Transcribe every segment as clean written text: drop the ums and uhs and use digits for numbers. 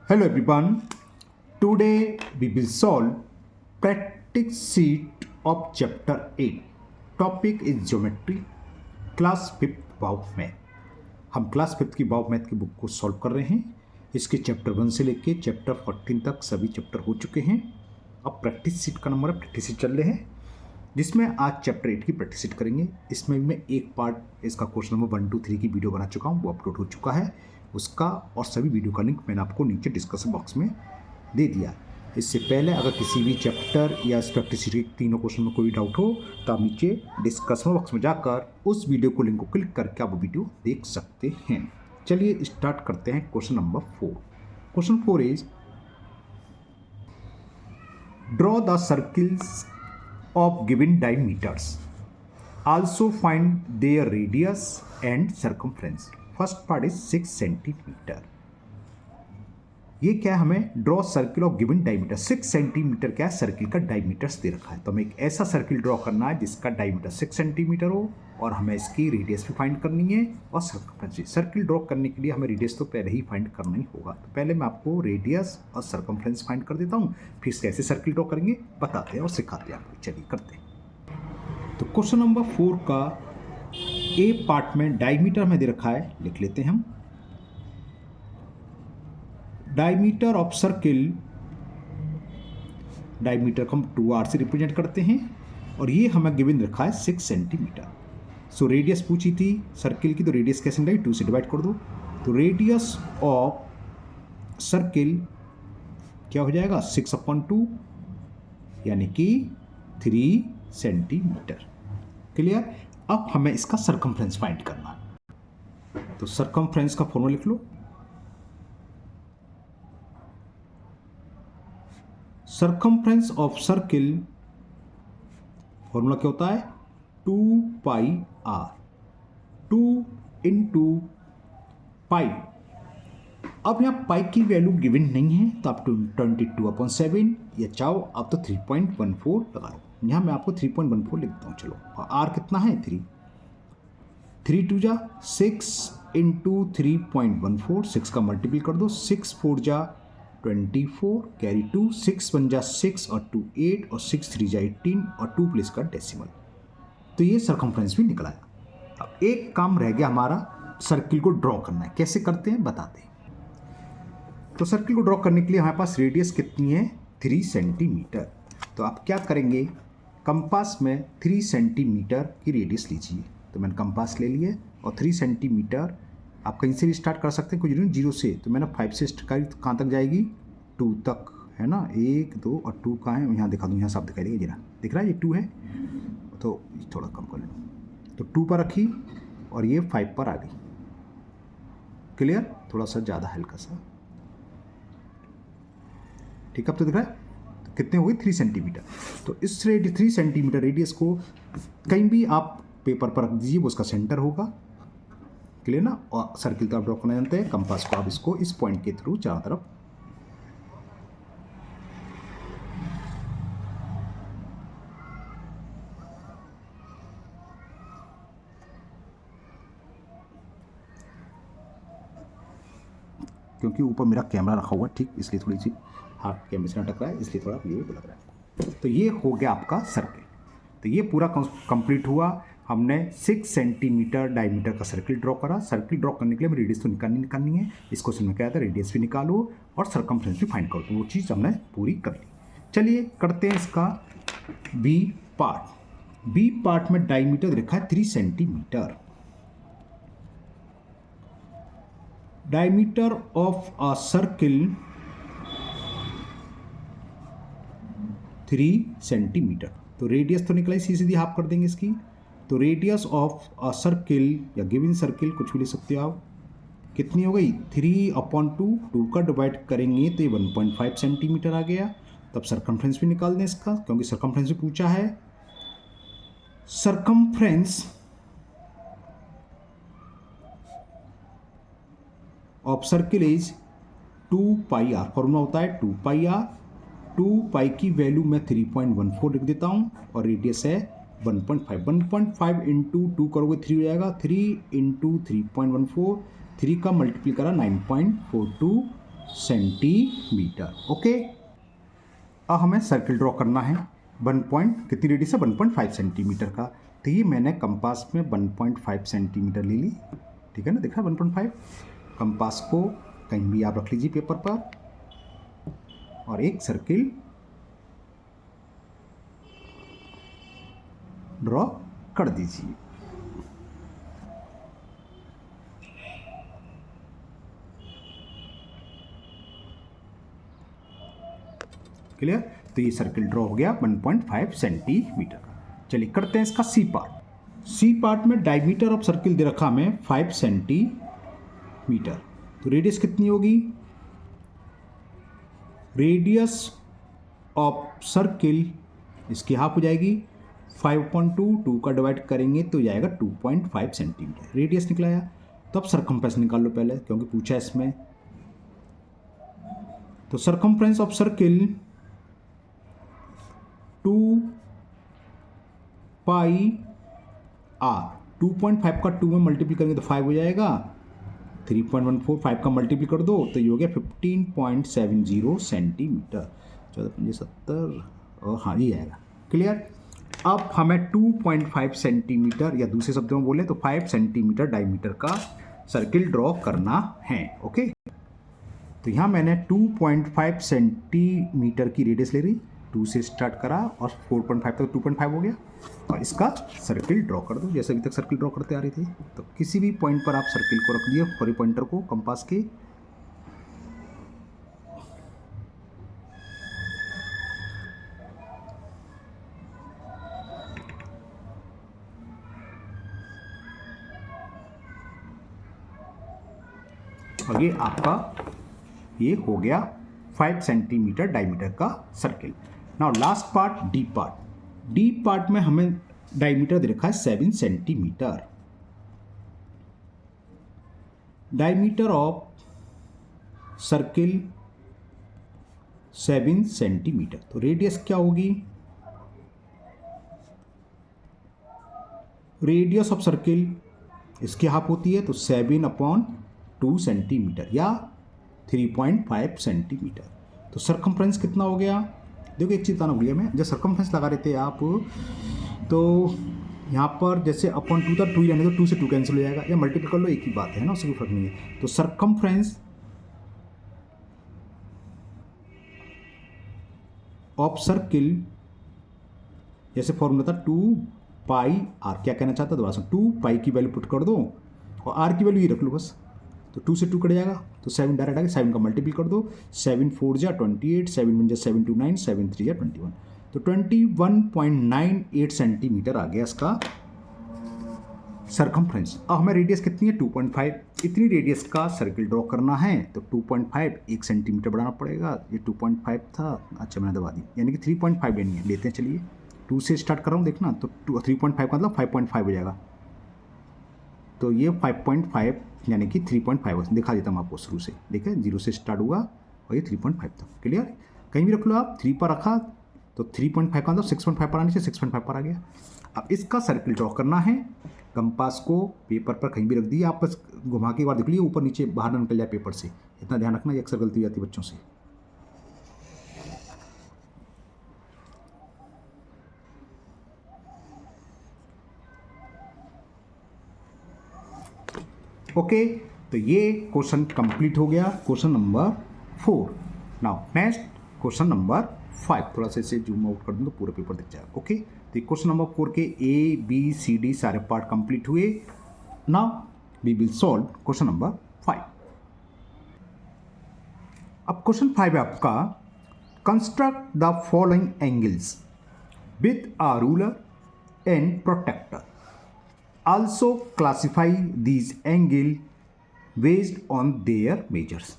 Hello everyone. Today we will solve practice sheet of chapter 8. Topic is geometry. Class 5th bio math. हम class 5th की bio math की book को solve कर रहे हैं. इसके चैप्टर 1 से लेके चैप्टर 14 तक सभी चैप्टर हो चुके हैं. अब प्रैक्टिस शीट का नंबर है, प्रैक्टिस शीट चल रहे हैं जिसमें आज चैप्टर 8 की प्रैक्टिस शीट करेंगे. इसमें मैं एक पार्ट इसका क्वेश्चन नंबर 1, 2, 3 की वीडियो बना चुका हूँ, वो अपलोड हो चुका है. उसका और सभी वीडियो का लिंक मैंने आपको नीचे डिस्क्रिप्शन बॉक्स में दे दिया. इससे पहले अगर किसी भी चैप्टर या इस प्रैक्टिस शीट के तीनों क्वेश्चन में कोई डाउट हो तो आप नीचे डिस्क्रिप्शन बॉक्स में जाकर उस वीडियो को लिंक को क्लिक करके आप वो वीडियो देख सकते हैं. चलिए स्टार्ट करते हैं question number 4. Question 4 is draw the circles of given diameters. Also find their radius and circumference. First part is 6 centimeter. ये क्या है, हमें draw circle of given diameter. 6 centimetre क्या है, सर्किल का डायमीटर्स दे रखा है. तो हमें एक ऐसा सर्किल ड्रॉ करना है जिसका डायमीटर 6 सेंटीमीटर हो और हमें इसकी रेडियस भी फाइंड करनी है और सर्कमफ्रेंस भी. सर्किल ड्रॉ करने के लिए हमें रेडियस तो पहले ही फाइंड करना ही होगा. तो पहले मैं आपको रेडियस और सर्कमफ्रेंस फाइंड कर देता हूँ, फिर कैसे सर्किल ड्रॉ करेंगे बताते हैं और सिखाते हैं आपको. चलिए करते हैं. तो क्वेश्चन नंबर 4 का ए पार्ट में डायमीटर हमें दे रखा है, लिख लेते हैं हम. डायमीटर ऑफ सर्किल, डायमीटर को हम 2r से रिप्रेजेंट करते हैं और ये हमें गिवन रखा है 6 सेंटीमीटर. सो रेडियस पूछी थी सर्किल की, तो रेडियस कैसे निकाली, 2 से डिवाइड कर दो. तो रेडियस ऑफ सर्किल क्या हो जाएगा, 6/2 यानी कि 3 सेंटीमीटर. क्लियर. अब हमें इसका सर्कमफ्रेंस फाइंड करना है. तो सर्कमफ्रेंस का फॉर्मूला लिख लो. सर्कमफ्रेंस ऑफ सर्किल फॉर्मूला क्या होता है, 2πr. 2 into pi. अब यहाँ पाई की वैल्यू गिवन नहीं है तो आप 22/7 या चाहो आप तो 3.14 लगा लो. यहाँ मैं आपको 3.14 लिखता हूँ. चलो, और आर कितना है, 3. 3 2 जा 6 इंटू 3.14. 6 का मल्टीपल कर दो. 6 4 जा 24, कैरी 2, 6 1 जा 6 और 2 8 और 6 3 जा 18 और 2 प्लेस का डेसिमल. तो ये सर्कमफ्रेंस भी निकला है. अब एक काम रह गया हमारा, सर्किल को ड्रॉ करना है. कैसे करते हैं बताते हैं. तो सर्किल को ड्रॉ करने के लिए हमारे पास रेडियस कितनी है, 3 सेंटीमीटर. तो आप क्या करेंगे, कंपास में 3 सेंटीमीटर की रेडियस लीजिए. तो मैंने कंपास ले लिया और 3 सेंटीमीटर आप कहीं से भी स्टार्ट कर सकते हैं, कुछ नहीं, 0 से. तो मैंने 5 से स्टार्ट, कहाँ तक जाएगी, 2 तक, है ना. 1 2 और 2 कहाँ है, यहाँ दिखा दूँ, यहाँ सब दिखाई देगा, जरा दिख रहा है, ये 2 है. तो थोड़ा कम कर लो. तो 2 पर रखी और ये 5 पर आ गई. क्लियर. थोड़ा सा ज़्यादा हल्का सा, ठीक है. अब तो दिख रहा है. तो कितने हो गए, 3 सेंटीमीटर. तो इस 3 सेंटीमीटर रेडियस को कहीं भी आप पेपर पर रख दीजिए, वो उसका सेंटर होगा. क्लियर ना. और सर्किल तो आप ड्रॉ करना जानते हैं. कंपास को आप इसको इस पॉइंट के थ्रू चारों तरफ क्योंकि ऊपर मेरा कैमरा रखा हुआ है, ठीक, इसलिए थोड़ी सी हाथ कैमरे से अटक रहा है, इसलिए थोड़ा ये लग रहा है. तो ये हो गया आपका सर्किल. तो ये पूरा कंप्लीट हुआ. हमने 6 सेंटीमीटर डायमीटर का सर्किल ड्रॉ करा. सर्किल ड्रॉ करने के लिए हमें रेडियस तो निकालनी है. इस क्वेश्चन में क्या था, रेडियस भी निकालो और सर्कमफ्रेंस भी फाइंड करो. तो वो चीज़ हमने पूरी कर ली. चलिए करते हैं इसका बी पार्ट. बी पार्ट में डायमीटर लिखा है 3 centimetre. Diameter of a circle 3 centimetre. तो रेडियस तो निकला, सीधी हाफ कर देंगे इसकी. तो रेडियस ऑफ अ सर्किल या गिवन सर्किल कुछ भी ले सकते हो आप, कितनी हो गई, 3/2. 2 का डिवाइड करेंगे तो ये 1.5 सेंटीमीटर आ गया. तब सर्कमफ्रेंस भी निकाल दें इसका, क्योंकि सर्कमफ्रेंस भी पूछा है. Circumference of circle is 2πr. Formula होता है 2πr. 2π की वैल्यू मैं 3.14 लिख देता हूँ और रेडियस है 1.5. 1.5 इंटू 2 करोगे 3 हो जाएगा. 3 इंटू 3.14, 3 का मल्टीप्लाई करा 9.42 सेंटीमीटर। ओके, अब हमें सर्किल ड्रॉ करना है 1 रेडियस है 1.5 सेंटीमीटर का। तो ये मैंने कंपास में 1.5 सेंटीमीटर ले ली, ठीक है ना, देखा 1.5। कंपास को कहीं भी आप रख लीजिए पेपर पर और एक सर्किल ड्रॉ कर दीजिए। क्लियर? तो ये सर्किल ड्रॉ हो गया 1.5 सेंटीमीटर का। चलिए करते हैं इसका सी पार्ट। सी पार्ट में डायमीटर ऑफ सर्किल दे रखा हमें 5 सेंटीमीटर। तो रेडियस कितनी होगी? रेडियस ऑफ सर्किल इसकी हाफ हो जाएगी 5.2, 2 का डिवाइड करेंगे तो जाएगा 2.5 सेंटीमीटर रेडियस निकलाया। तो अब सरकमफ्रेंस निकाल लो पहले, क्योंकि पूछा है इसमें। तो circumference of circle 2 pi R, 2.5 का 2 में मल्टीप्लाई करेंगे तो 5 हो जाएगा, 3.14, 5 का मल्टीप्लाई कर दो तो ये हो गया 15.70 सेंटीमीटर। 14.70 और हाँ ये आएगा। क्लियर? अब हमें 2.5 सेंटीमीटर या दूसरे शब्दों में बोले तो 5 सेंटीमीटर डायमीटर का सर्किल ड्रॉ करना है। ओके, तो यहाँ मैंने 2.5 सेंटीमीटर की रेडियस ले रही, 2 से स्टार्ट करा और 4.5 तक 2.5 हो गया और इसका सर्किल ड्रॉ कर दो जैसे अभी तक सर्किल ड्रॉ करते आ रहे थे। तो किसी भी पॉइंट पर आप सर्किल को रख दिए, हॉरी पॉइंटर को कंपास के, और ये आपका ये हो गया 5 सेंटीमीटर डायमीटर का circle. Now last part, D part. D part में हमें डायमीटर दे रखा है 7 centimetre. Diameter of circle 7 centimetre. तो रेडियस क्या होगी? रेडियस ऑफ सर्किल इसकी हाफ होती है तो 7/2 सेंटीमीटर या 3.5 सेंटीमीटर। तो सरकमफ्रेंस कितना हो गया? देखो एक चीज़ बताना भूलिए मैं, जब सरकमफ्रेंस लगा रहे थे आप तो यहाँ पर जैसे अपॉन 2 था, 2 ही रहने दो, 2 से 2 कैंसिल हो जाएगा, या मल्टीप्लाई कर लो, एक ही बात है ना, उससे कोई फर्क नहीं है। तो सरकमफ्रेंस ऑफ सर्किल जैसे फॉर्मूला था 2 पाई आर, क्या कहना चाहता है दोबारा से, 2 पाई की वैल्यू पुट कर दो और आर की वैल्यू ये रख लो बस। तो 2 से 2 कट जाएगा तो 7 डायरेक्ट आ गया, 7 का मल्टीपल कर दो, 7 4 जा 28, 7 1 जा 7 2 9, 7 3 जा 21, तो 21.98 सेंटीमीटर आ गया इसका सरकमफ्रेंस। अब हमें रेडियस कितनी है? 2.5। इतनी रेडियस का सर्किल ड्रॉ करना है तो 2.5 1 सेंटीमीटर बढ़ाना पड़ेगा। ये 2.5 था, अच्छा मैंने दबा दी, यानी कि 3.5 लेनी है। लेते हैं, चलिए 2 से स्टार्ट कर रहा हूँ, देखना तो 3.5 का मतलब 5.5 हो जाएगा। तो ये 5.5 यानी कि 3.5 दिखा देता हूँ आपको शुरू से। देखें 0 से स्टार्ट हुआ और ये 3.5 तक। क्लियर? कहीं भी रख लो आप, 3 पर रखा तो 3.5 का मतलब 6.5 पर आने से 6.5 पर आ गया। अब इसका सर्किल ड्रॉ करना है। कंपास को पेपर पर कहीं भी रख दिए, आप बस घुमा के एक बार देख लीजिए ऊपर नीचे बाहर ना निकल जाए पेपर से, इतना ध्यान रखना, ये अक्सर गलती हो जाती है बच्चों से। ओके, तो ये क्वेश्चन कंप्लीट हो गया, question number 4। Now next question number 5, थोड़ा सा इसे जूम आउट कर दूँ तो पूरा पेपर दिख जाएगा। ओके, तो क्वेश्चन नंबर 4 के ए बी सी डी सारे पार्ट कंप्लीट हुए। Now we will solve question number 5। अब क्वेश्चन 5 है आपका, construct the following angles with a ruler and protractor, also classify these angle based on their measures।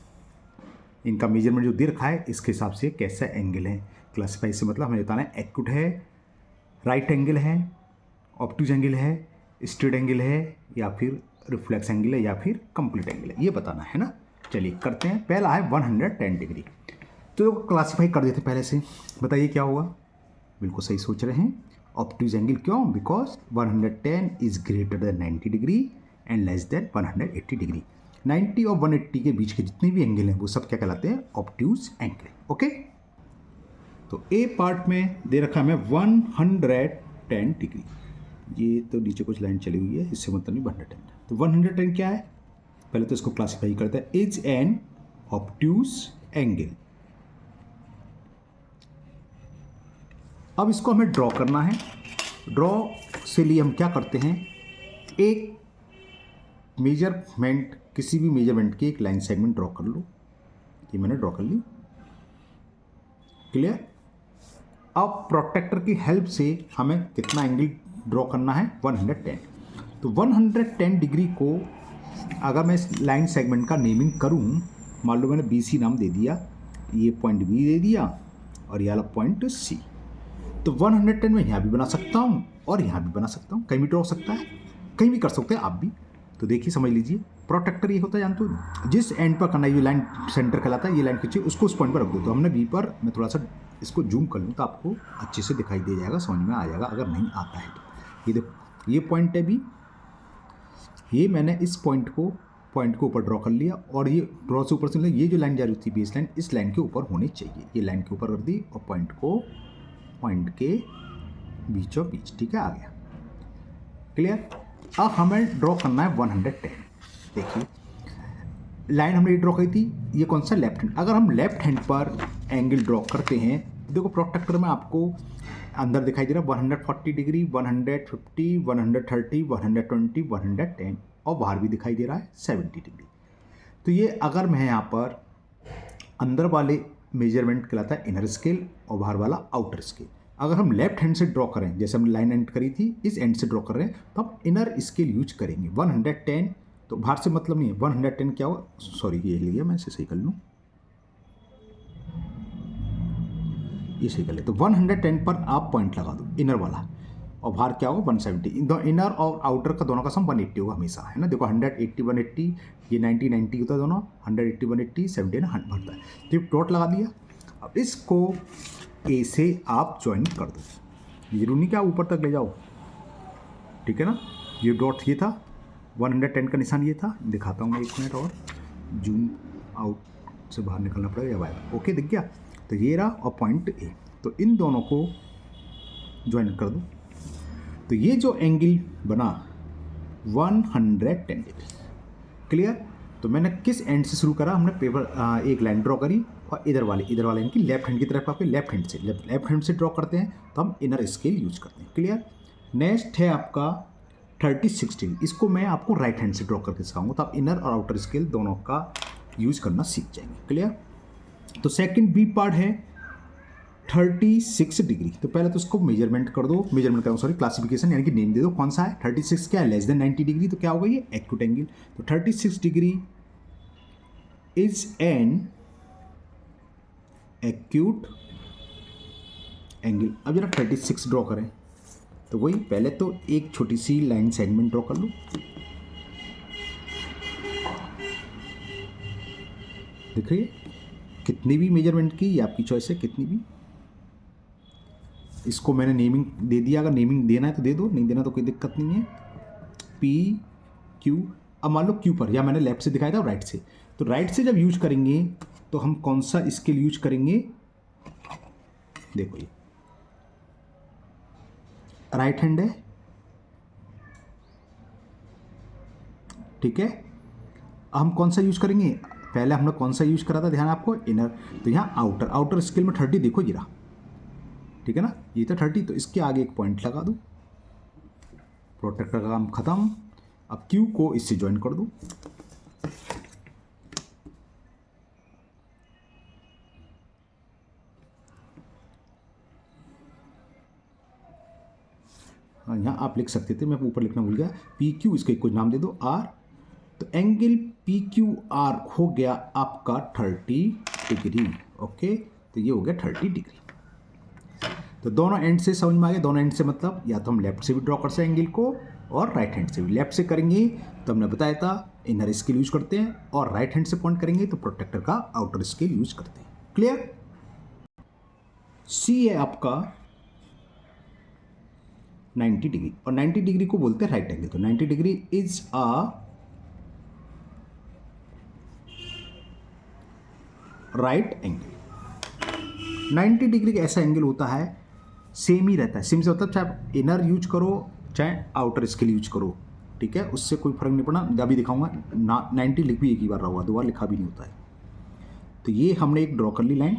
इनका measurement जो दे रखा है इसके हिसाब से कैसा एंगल है। क्लासीफाई से मतलब हमें बताना है एक्यूट है, राइट एंगल है, ऑब्टूज एंगल है, स्ट्रेट एंगल है, या फिर रिफ्लेक्स एंगल है, या फिर कंप्लीट एंगल है, ये बताना है ना। चलिए करते हैं। पहला है 110 डिग्री, तो क्लासीफाई कर देते पहले से। बताइए क्या होगा? बिल्कुल सही सोच रहे हैं। ऑब्टूज एंगल क्यों? Because 110 is greater than 90 degree and less than 180 degree. 90 और 180 के बीच के जितने भी एंगल हैं वो सब क्या कहलाते हैं? Obtuse angle. ओके, तो ए पार्ट में दे रखा है हमें 110 डिग्री। ये तो नीचे कुछ लाइन चली हुई है, इससे मतलब नहीं 110। तो 110 क्या है? पहले तो इसको क्लासीफाई करते हैं, इज एन ऑब्ट्यूज एंगल। अब इसको हमें ड्रॉ करना है। ड्रॉ से लिए हम क्या करते हैं, एक मेजरमेंट, किसी भी मेजरमेंट की एक लाइन सेगमेंट ड्रॉ कर लो। ये मैंने ड्रॉ कर ली। क्लियर? अब प्रोट्रैक्टर की हेल्प से हमें कितना एंगल ड्रॉ करना है? 110। तो 110 डिग्री को अगर मैं इस लाइन सेगमेंट का नेमिंग करूं, मान लो मैंने BC नाम दे दिया, ये पॉइंट B दे दिया और ये वाला पॉइंट C। तो 110 में यहाँ भी बना सकता हूँ और यहाँ भी बना सकता हूँ, कहीं भी ड्रॉ हो सकता है, कहीं भी कर सकते हैं आप भी। तो देखिए समझ लीजिए, प्रोट्रैक्टर ये होता है, जानते हो, जिस एंड पर करना है, ये लाइन सेंटर कहलाता है, ये लाइन खींची उसको उस पॉइंट पर रख दो। तो हमने B पर, मैं थोड़ा सा इसको जूम कर लूँ तो आपको अच्छे से दिखाई दे जाएगा, समझ में आ जाएगा अगर नहीं आता है तो। ये देखो, ये पॉइंट है B, ये मैंने इस पॉइंट को ऊपर ड्रॉ कर लिया और ये ड्रॉ से ऊपर से ये जो लाइन जा रही थी बेस लाइन, इस लाइन के ऊपर होनी चाहिए। ये लाइन के ऊपर कर दी और पॉइंट के बीचों बीच, ठीक है, आ गया। क्लियर? अब हमें ड्रॉ करना है 110। देखिए लाइन हमने ये ड्रॉ की थी, ये कौन सा? Left hand. अगर हम लेफ्ट हैंड पर एंगल ड्रॉ करते हैं, देखो प्रोट्रैक्टर में आपको अंदर दिखाई दे रहा है 140 डिग्री, 150, 130, 120, 110 और बाहर भी दिखाई दे रहा है 70 डिग्री। तो ये अगर मैं यहाँ पर अंदर वाले मेजरमेंट कहलाता है इनर स्केल और बाहर वाला आउटर स्केल। अगर हम लेफ्ट हैंड से ड्रॉ करें, जैसे हम लाइन एंड करी थी, इस एंड से ड्रॉ कर रहे हैं, तो हम इनर स्केल यूज करेंगे 110। तो बाहर से मतलब नहीं है, 110 क्या हो, सॉरी ये लिया मैं, इसे सही कर लूँ, ये सही कर ले। तो 110 पर आप पॉइंट लगा दो इनर वाला, और बाहर क्या होगा 170। इनर और आउटर का दोनों का सम 180 होगा हमेशा, है ना। देखो 180 180, ये 90 90 होता है दोनों, 180 180 70 ना 100 बढ़ता है। तो डॉट लगा दिया। अब इसको ए से आप ज्वाइन कर दो, जरूरी नहीं कि आप ऊपर तक ले जाओ, ठीक है ना। ये डॉट ये था, 110 का निशान ये था। दिखाता हूँ मैं, 1 मिनट और, जूम आउट से बाहर निकलना पड़ेगा या बाहर। ओके, दिख गया। तो ये रहा और पॉइंट ए, तो इन दोनों को ज्वाइन कर दो। तो ये जो एंगल बना 110 डिग्री। क्लियर? तो मैंने किस एंड से शुरू करा, हमने पेपर एक लाइन ड्रॉ करी और इधर वाले इनकी लेफ्ट हैंड की तरफ, आपके लेफ्ट हैंड से ड्रॉ करते हैं तो हम इनर स्केल यूज करते हैं। क्लियर? नेक्स्ट है आपका 36 डिग्री। इसको मैं आपको राइट हैंड से ड्रॉ करके सिखाऊंगा, तो आप इनर और आउटर स्केल दोनों का यूज करना सीख जाएंगे। क्लियर? तो सेकंड बी पार्ट है 36 डिग्री। तो पहले तो उसको मेजरमेंट कर दो, क्लासिफिकेशन यानी कि नेम दे दो कौन सा है। 36 क्या है? Less than 90 degree. तो क्या होगा ये? Acute angle. तो 36 degree is an acute angle. अब जरा 36 ड्रॉ करें, तो वही पहले तो एक छोटी सी लाइन सेगमेंट ड्रॉ कर लो। दिख रही है? कितनी भी मेजरमेंट की, ये आपकी चॉइस है, कितनी भी। इसको मैंने नेमिंग दे दिया, अगर नेमिंग देना है तो दे दो, नहीं देना तो कोई दिक्कत नहीं है। P Q, अब मान लो Q पर, या मैंने लेफ्ट से दिखाया था राइट से, तो राइट से जब यूज करेंगे तो हम कौन सा स्केल यूज करेंगे? देखो ये राइट हैंड है, ठीक है। हम कौन सा यूज करेंगे? पहले हमने कौन सा यूज करा था, ध्यान आपको, इनर। तो यहाँ आउटर स्केल में 30, देखो ये रहा, ठीक है ना, ये तो 30। तो इसके आगे एक पॉइंट लगा दो, प्रोट्रैक्टर का काम खत्म। अब Q को इससे ज्वाइन कर दो। यहाँ आप लिख सकते थे, मैं ऊपर लिखना भूल गया। PQ, इसका कुछ नाम दे दो, R। तो एंगल PQR हो गया आपका 30 डिग्री। ओके, तो ये हो गया 30 डिग्री। तो दोनों एंड से समझ में आ गया। दोनों एंड से मतलब या तो हम लेफ्ट से भी ड्रॉ कर सकते हैं एंगल को, और राइट हैंड से भी। लेफ्ट से करेंगे तो हमने बताया था इनर स्केल यूज करते हैं, और राइट हैंड से पॉइंट करेंगे तो प्रोट्रैक्टर का आउटर स्केल यूज करते हैं। क्लियर? C है आपका 90 डिग्री, और 90 डिग्री को बोलते हैं राइट एंगल। तो 90 degree is a right angle. 90 degree का ऐसा एंगल होता है, सेम ही रहता है। सेम से मतलब चाहे आप इनर यूज करो चाहे आउटर स्केल यूज करो, ठीक है, उससे कोई फर्क नहीं पड़ना। अभी दिखाऊंगा 90 लिख भी एक ही बार रहा हुआ, दो बार लिखा भी नहीं होता है। तो ये हमने एक ड्रॉ कर ली लाइन।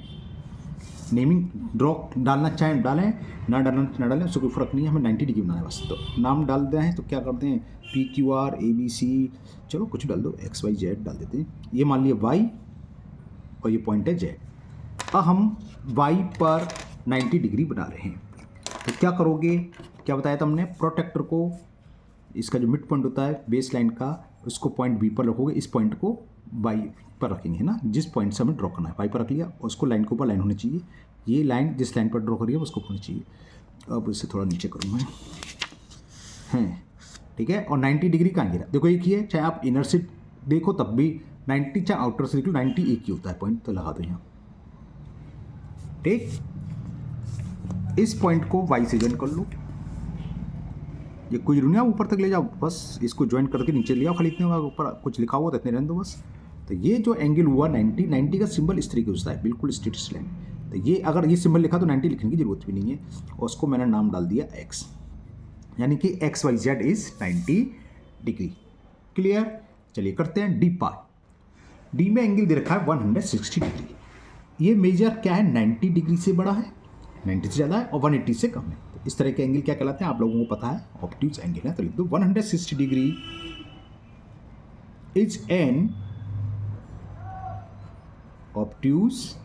नेमिंग ड्रॉ डालना चाहें डालें, ना डालना ना डालें, उससे कोई फर्क नहीं है, हमें 90 डिग्री बनाना है बस। तो नाम डाल दें हैं तो क्या करते हैं, PQR ABC, चलो कुछ डाल दो, XYZ डाल देते हैं। ये मान लिया Y और ये पॉइंट है Z। अब हम Y पर 90 डिग्री बना रहे हैं। तो क्या करोगे, क्या बताया था हमने, प्रोटेक्टर को, इसका जो मिड पॉइंट होता है बेस लाइन का, उसको पॉइंट B पर रखोगे, इस पॉइंट को Y पर रखेंगे, है ना, जिस पॉइंट से हमें ड्रॉ करना है। Y पर रख लिया और उसको लाइन के ऊपर लाइन होनी चाहिए। ये लाइन जिस लाइन पर ड्रॉ करिए उसको होनी चाहिए। अब इसे थोड़ा नीचे करूँगा, हैं, ठीक है। और 90 डिग्री कहाँ गिरा, देखो एक ही है, चाहे आप इनर से देखो तब भी 90, चाहे आउटर से देखो 90 एक ही होता है पॉइंट। तो लगा दो यहाँ, ठीक। इस पॉइंट को Y से ज्वाइन कर लो, ये कुछ नहीं, आप ऊपर तक ले जाओ, बस इसको ज्वाइन करके नीचे ले आओ, खाली इतने होगा, ऊपर कुछ लिखा हुआ तो इतने रहने दो बस। तो ये जो एंगल हुआ 90 का सिंबल इस तरीके होता है, बिल्कुल स्ट्रेट लाइन। तो ये अगर ये सिंबल लिखा तो 90 लिखने की जरूरत भी नहीं है, और उसको मैंने नाम डाल दिया X, यानी कि XYZ इज 90 डिग्री। क्लियर। चलिए करते हैं डी पार्ट। डी में एंगल दे रखा है 160 डिग्री। ये मेजर क्या है, 90 डिग्री से बड़ा है, 90 से ज़्यादा है, और 180 से कम है। तो इस तरह के एंगल क्या कहलाते हैं, आप लोगों को पता है, ऑब्ट्यूज एंगल है। तो लिख दो 160 degree is an obtuse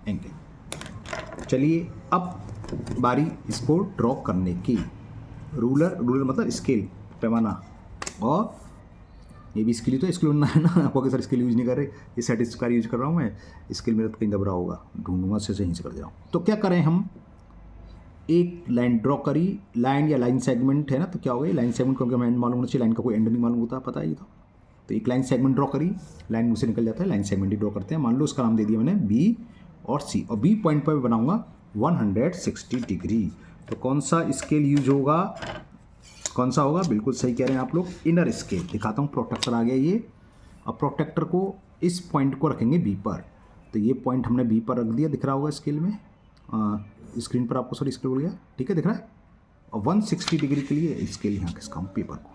angle. चलिए अब बारी इसको ड्रॉ करने की। रूलर मतलब स्केल, पैमाना, और ये भी स्केल ही तो स्केल बनना है ना। आपको अगर सर स्केल यूज नहीं कर रहे, ये सेटिस्फायर यूज कर रहा हूँ मैं, स्केल मेरा तो कहीं दब रहा होगा, ढूंढूंगा से यहीं से कर दे रहा हूँ। तो क्या करें हम, एक लाइन ड्रॉ करी, लाइन या लाइन सेगमेंट है ना, तो क्या हो गया लाइन सेगमेंट, क्योंकि हमें एंड मालूम होना चाहिए, लाइन का कोई एंड नहीं मालूम होता, पता है ये तो एक लाइन सेगमेंट ड्रॉ करी, लाइन मुझसे निकल जाता है, लाइन सेगमेंट ही ड्रॉ करते हैं। मान लो उसका नाम दे दिया मैंने B और C, और B पॉइंट पर बनाऊंगा 160 डिग्री। तो कौन सा स्केल यूज होगा, कौन सा होगा, बिल्कुल सही कह रहे हैं आप लोग, इनर स्केल। दिखाता हूँ, प्रोटेक्टर आ गया ये। अब प्रोटेक्टर को इस पॉइंट को रखेंगे B पर। तो ये पॉइंट हमने B पर रख दिया, दिख रहा होगा स्केल में, स्क्रीन पर आपको सॉरी स्केल बोल गया, ठीक है, दिख रहा है। और 160 डिग्री के लिए स्केल यहाँ किसका, पेपर को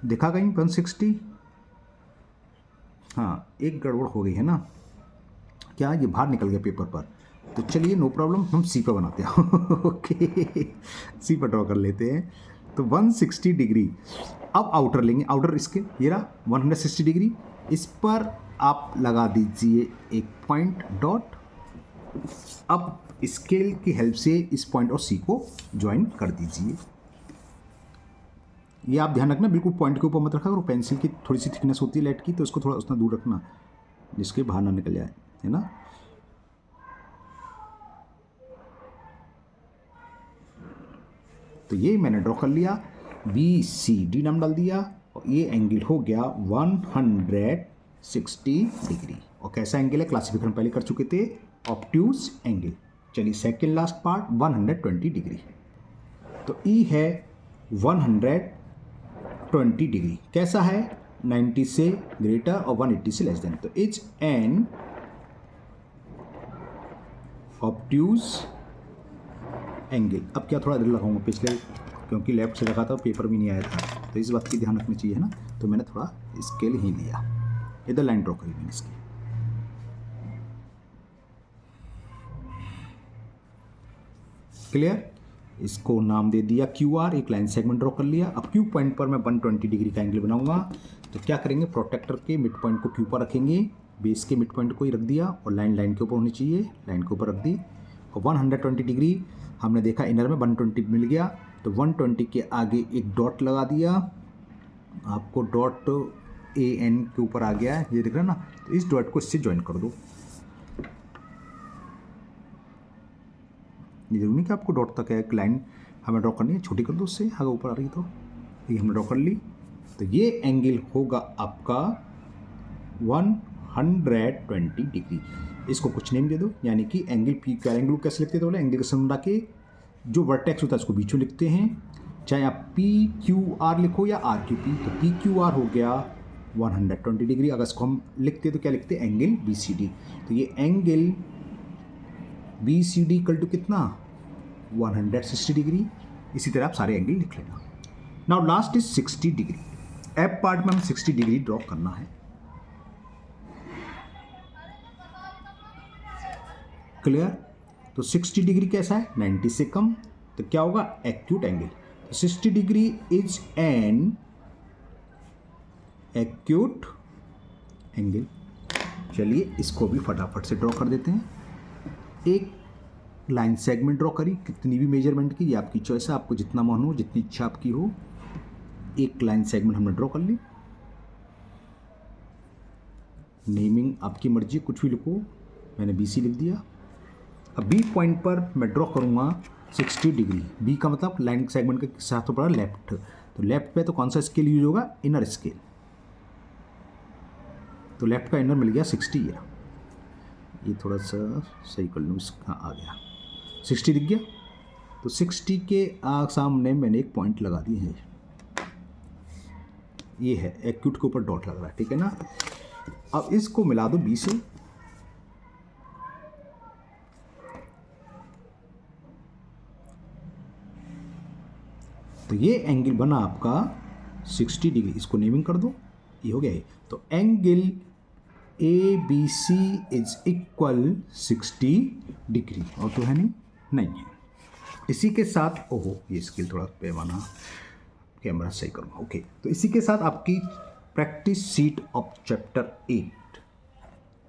देखा कहीं 160, हाँ एक गड़बड़ हो गई है ना, क्या ये बाहर निकल गया पेपर पर। तो चलिए नो प्रॉब्लम, हम C पर बनाते हैं। ओके, C पर ड्रॉ कर लेते हैं। तो 160 डिग्री, अब आउटर लेंगे, आउटर इसके ये रहा 160 डिग्री, इस पर आप लगा दीजिए एक पॉइंट डॉट। अब स्केल की हेल्प से इस पॉइंट और C को ज्वाइन कर दीजिए। ये आप ध्यान रखना, बिल्कुल पॉइंट के ऊपर मत रखा करो, पेंसिल की थोड़ी सी थिकनेस होती है लेड की, तो उसको थोड़ा उतना दूर रखना जिसके बाहर ना निकल जाए, है ना। तो ये मैंने ड्रॉ कर लिया, BCD नाम डाल दिया, और ये एंगल हो गया 160 डिग्री। और कैसा एंगल है, क्लासिफिकेशन पहले कर चुके थे, ऑब्ट्यूज एंगल। चलिए सेकेंड लास्ट पार्ट 120 डिग्री। तो E है 120 डिग्री, कैसा है, 90 से ग्रेटर और 180 से लेस देन। तो इट्स एन ऑब्ट्यूज एंगल। अब क्या थोड़ा इधर लगाऊंगा पिछले, क्योंकि लेफ्ट से लगा था पेपर भी नहीं आया था, तो इस बात की ध्यान रखनी चाहिए, है ना। तो मैंने थोड़ा स्केल ही लिया, इधर लाइन ड्रॉ करी मैंने इसकी। क्लियर। इसको नाम दे दिया QR, एक लाइन सेगमेंट ड्रॉ कर लिया। अब Q पॉइंट पर मैं 120 डिग्री का एंगल बनाऊंगा। तो क्या करेंगे, प्रोटेक्टर के मिड पॉइंट को Q पर रखेंगे, बेस के मिड पॉइंट को ही रख दिया, और लाइन के ऊपर होनी चाहिए, लाइन के ऊपर रख दी। और 120 डिग्री हमने देखा इनर में 120 मिल गया, तो 120 के आगे एक डॉट लगा दिया, आपको डॉट AN के ऊपर आ गया है, ये दिख रहा है ना। तो इस डॉट को इससे ज्वाइन कर दो। ये जरूरी नहीं कि आपको डॉट तक एक लाइन हमें ड्रॉ करनी है, छोटी कर दो उससे, अगर ऊपर आ रही तो। ये हमने ड्रॉ कर ली। तो ये एंगल होगा आपका 120 डिग्री। इसको कुछ नेम दे दो, यानी कि एंगल PQR। एंगल कैसे लिखते थे बोले, एंगल के संबंध के जो वर्टेक्स होता है उसको बीच में लिखते हैं, चाहे आप PQR लिखो या RQP। तो PQR हो गया 120 डिग्री। अगर इसको हम लिखते तो क्या लिखते, एंगल बी सी डी। तो ये angle B C D equal to कितना, 160 डिग्री। इसी तरह आप सारे एंगल लिख लेना। Now last is 60 degree. F part में हम 60 डिग्री ड्रॉ करना है। क्लियर। तो 60 डिग्री कैसा है, 90 से कम, तो क्या होगा, एक्यूट एंगल। तो 60 degree is an acute angle. चलिए इसको भी फटाफट से ड्रॉ कर देते हैं। एक लाइन सेगमेंट ड्रॉ करी, कितनी भी मेजरमेंट की, ये आपकी चॉइस है, आपको जितना मन हो, जितनी इच्छा आपकी हो। एक लाइन सेगमेंट हमने ड्रॉ कर ली। नेमिंग आपकी मर्जी, कुछ भी लिखो, मैंने बी सी लिख दिया। अब बी पॉइंट पर मैं ड्रॉ करूँगा 60 डिग्री। बी का मतलब लाइन सेगमेंट के साथ तो पड़ा लेफ्ट, तो लेफ्ट पे तो कौन सा स्केल यूज होगा, इनर स्केल। तो लेफ्ट का इनर मिल गया 60 है। ये थोड़ा सा सही कर लूँ, इसका आ गया 60 दिख गया। तो 60 के सामने मैंने एक पॉइंट लगा दिए हैं, ये है एक्यूट के ऊपर डॉट लग रहा है, ठीक है ना। अब इसको मिला दो बी से। तो ये एंगल बना आपका 60 डिग्री। इसको नेमिंग कर दो, ये हो गया है। तो angle A B C is equal 60 degree. और तो है नहीं है। इसी के साथ, ओहो ये स्केल थोड़ा पैमाना कैमरा सही करूँगा, ओके। तो इसी के साथ आपकी practice seat of chapter 8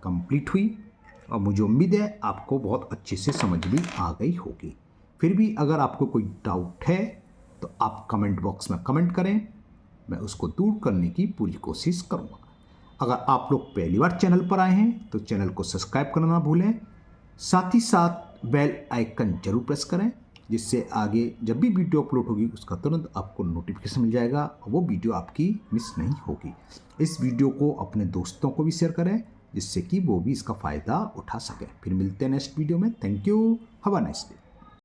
complete हुई। और मुझे उम्मीद है आपको बहुत अच्छे से समझ भी आ गई होगी। फिर भी अगर आपको कोई डाउट है तो आप कमेंट बॉक्स में कमेंट करें, मैं उसको दूर करने की पूरी कोशिश करूँगा। अगर आप लोग पहली बार चैनल पर आए हैं तो चैनल को सब्सक्राइब करना ना भूलें। साथ ही साथ बेल आइकन जरूर प्रेस करें, जिससे आगे जब भी वीडियो अपलोड होगी उसका तुरंत आपको नोटिफिकेशन मिल जाएगा और वो वीडियो आपकी मिस नहीं होगी। इस वीडियो को अपने दोस्तों को भी शेयर करें, जिससे कि वो भी इसका फ़ायदा उठा सकें। फिर मिलते हैं नेक्स्ट वीडियो में। Thank you, have a nice day.